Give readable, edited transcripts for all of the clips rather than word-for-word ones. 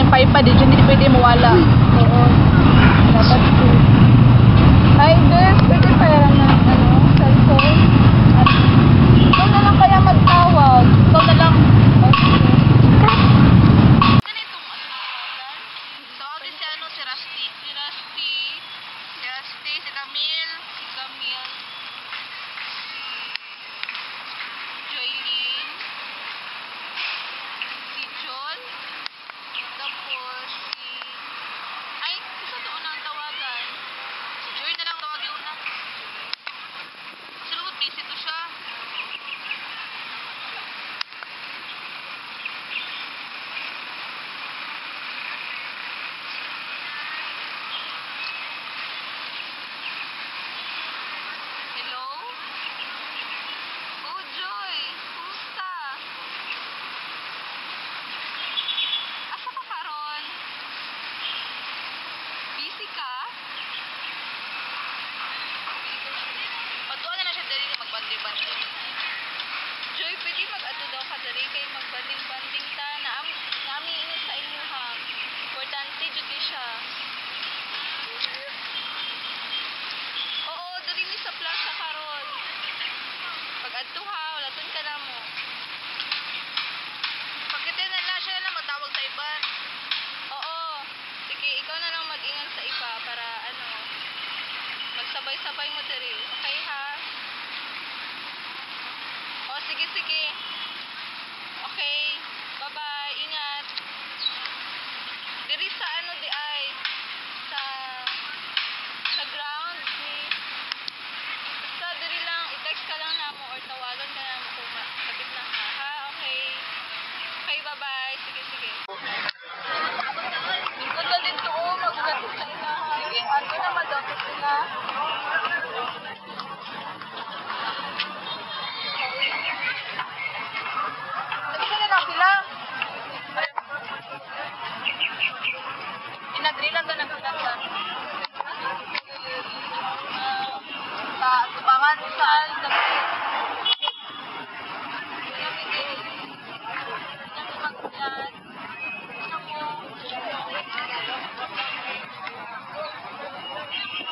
paipa, di dyan hindi pwede mawala. Oo. Dapat po. Ay, girls, pwede pa yan ng cellphone. Ikaw na lang kaya magtawag. Ikaw na lang. Si Camille, Joylyn, si John, tapos ay, isa to unang tawagan. Si Joy na lang tawagin una. Kasi busy to siya. Joy, pwede mag-ato daw ka dali kay magbanding-banding ta na nami ingat sa inyo ha. Importante jud siya. Oo, dali ni sa plaza karon. Pag-adto ha, walaton ka na mo. Pagkita na lang siya na magtawag sa iba. Oo. Sige, ikaw na lang mag-ingat sa iba para magsabay-sabay mo dali. Okay ha? Sige. Okay. Bye-bye. Ingat. Diri sa di ay sa ground ni basta diri lang i-text ka lang namo or tawagan ka namo kung kapit lang ka. Ha? Okay. Okay, bye-bye. Sige. Ikaw na din to. Magulat sa ila. Sige. Ano na madapit sila? Inagrilan ka ng pinagsan. Sa tubangan saan?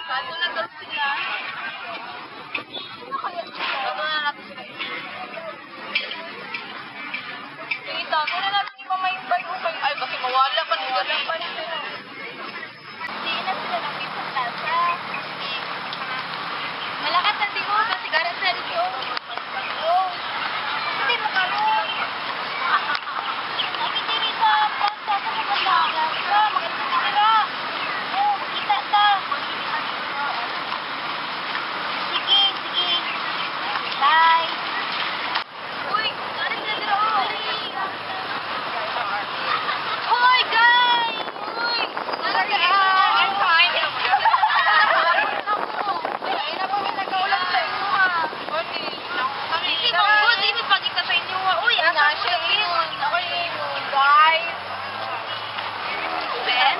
Kato na daw sila. Kato na natin sila. Ito, muna natin yung mamayibay mo kayo. Ay, bakit mawala pa nila lang pa nila. Hindi na sila ng pizza plaza. Malakas na di mo, kasi garan sa dito. Oh, hindi mo karoon. Nakitiri sa plaza sa mga plaza. Maganda sila. Oh, kita ta. Sige. Bye. Uy, garan sila dito. Hoy, guys! Hoy! I'm fine. Ay na po, may nagkaulan sa inyo ha. Hindi mo good, hindi pagkita sa inyo ha. Uy, asa mo siya yun? Ako yun, guys. Ben?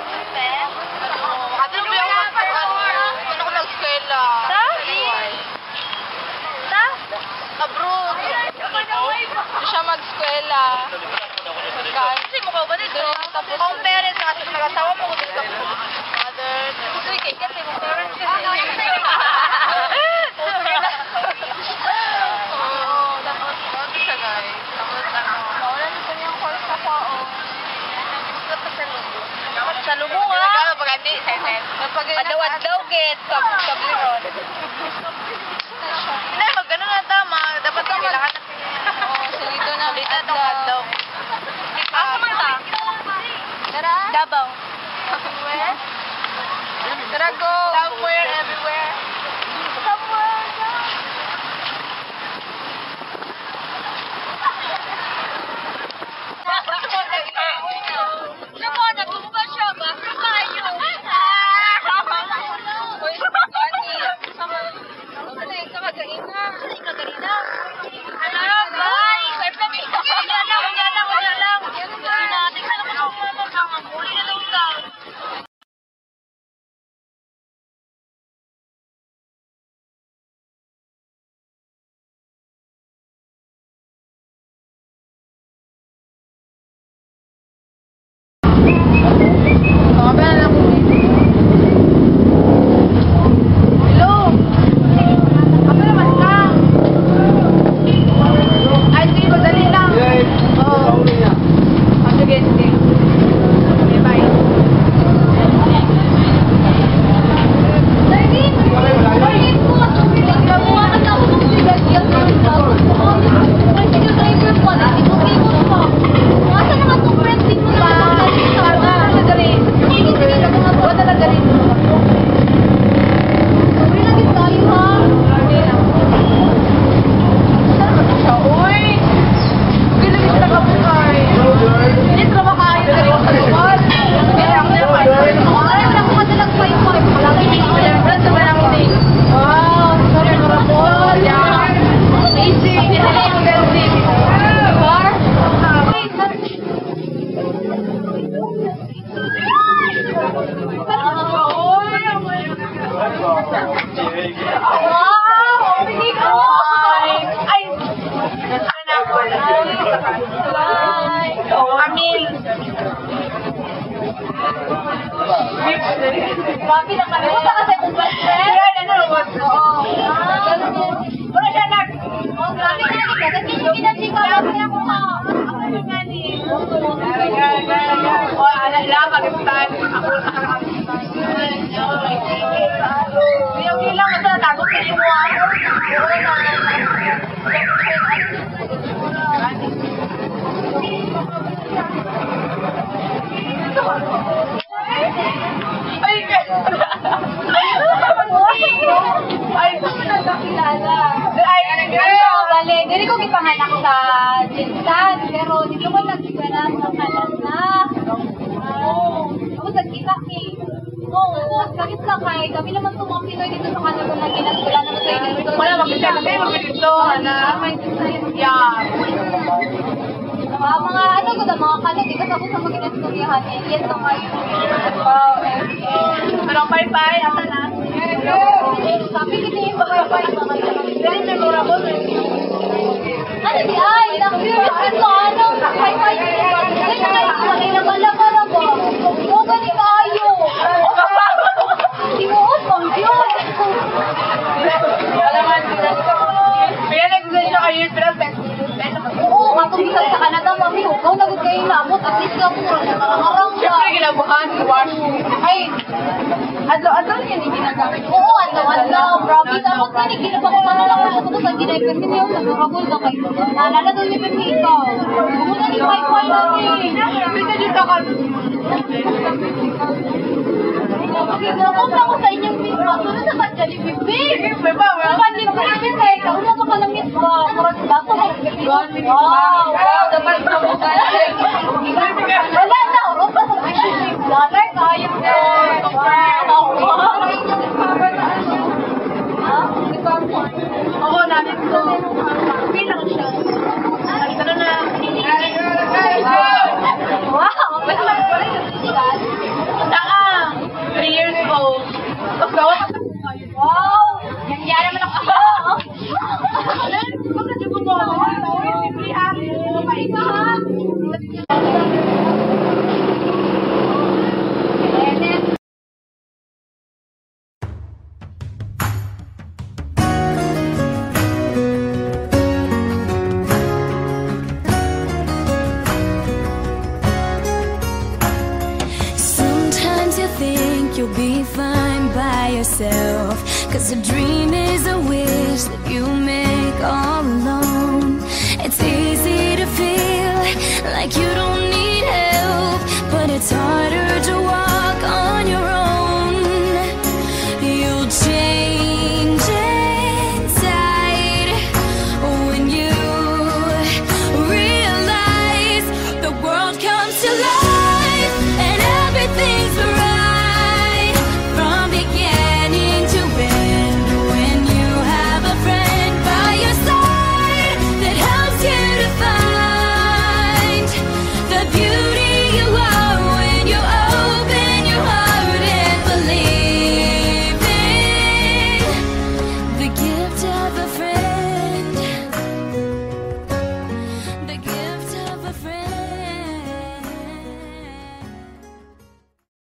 Ano ba yung magpapagawa? Ano ko nag-skwela? Abroad. Hindi siya mag-skwela. Kasi mukha ba nito? Tapos kung parents at nag-asawa mo kung gusto mo. Mother. Gusto yung cake kasi kung parents kasi. Oo. Tapos siya guys. Tapos nawalan nito niyang course na ko. Tapos sa lubo nga. Nagkala pag hindi. Padaw-daw get. Kabliron. Hindi, mag-ano na tama. Dapat kailangan na. Oo, salito na. Salito itong adlaw. Asa man ta? Davao. Where? Tara go. Somewhere, everywhere. Wow! Hindi ko! Ay! Amil! Grabe na kami. Punta kasi kung best friend. Wala siya nag... Grabe na ni ka. Kasi yung kinansi ka. Grabe na ko ha. Ano nga ni? Ala, pag-iputan. Ako na nakakamitan. Yung lang, ito natagos ka yung mga. Dili ko gipanganak sa Jinsan, pero dito ko nagsiganas ng kanan na. Oo. Ako nagkita kay. Oo, sakit lang kay. Kami naman itong mga Pinoy dito sa Canada na ginasila naman sa dito. Wala, makita kasi magpilito. Yeah. Mga ano ko na, mga kanan, di ka sabot sa mag-inastoryahan. Yes, na kayo. Pero bye-bye, asa na? Sabi kita yung bye-bye. Very memorable. Ano di ay? Ito, ano? Bye-bye. Ay, nakaiwalay na pala ko. O, gani kayo. Hindi mo, pang yun. Alaman, kaya nag-gusto siya kayo, pero oo, matubisag sa Canada, mami. Huwag nagod kayo namot. At least ka po, nakakarang siya. Siyempre, ginabuhan, wash. Ay, adlaw niya ni ginagamit. Oo, adlaw. Promise, amot ka ni ginapakuha lang ako sa ginagawin niyo. Nagkakabul na kayo. Naalala doon ni Pepe ikaw. Muna ni Pai-Pai namin. Pita dito ka. Napunta ko sa inyong mismo. Sunod sa kanya ni Pepe. Pepe ba? Kapatid ko namin kayo. Kauna pa ka ng mismo. Kurang baso mo. Wow! Dapat sa mukha. Wala na. Europa sa fishing. Wala kayo na. Oo, namin ko. Bilang siya. Ano na? Wow! Ba't man pala yung sikat? Saka, 3 years old. Tapos gawa ka sa kayo. Wow! Nangyari naman ako. Bakit natin po mo? Hindi ako. Paika ha? You'll be fine by yourself, 'cause a dream is a wish that you make all alone. It's easy to feel like you don't need help, but it's harder to walk on your own. You'll change inside when you realize the world comes to life.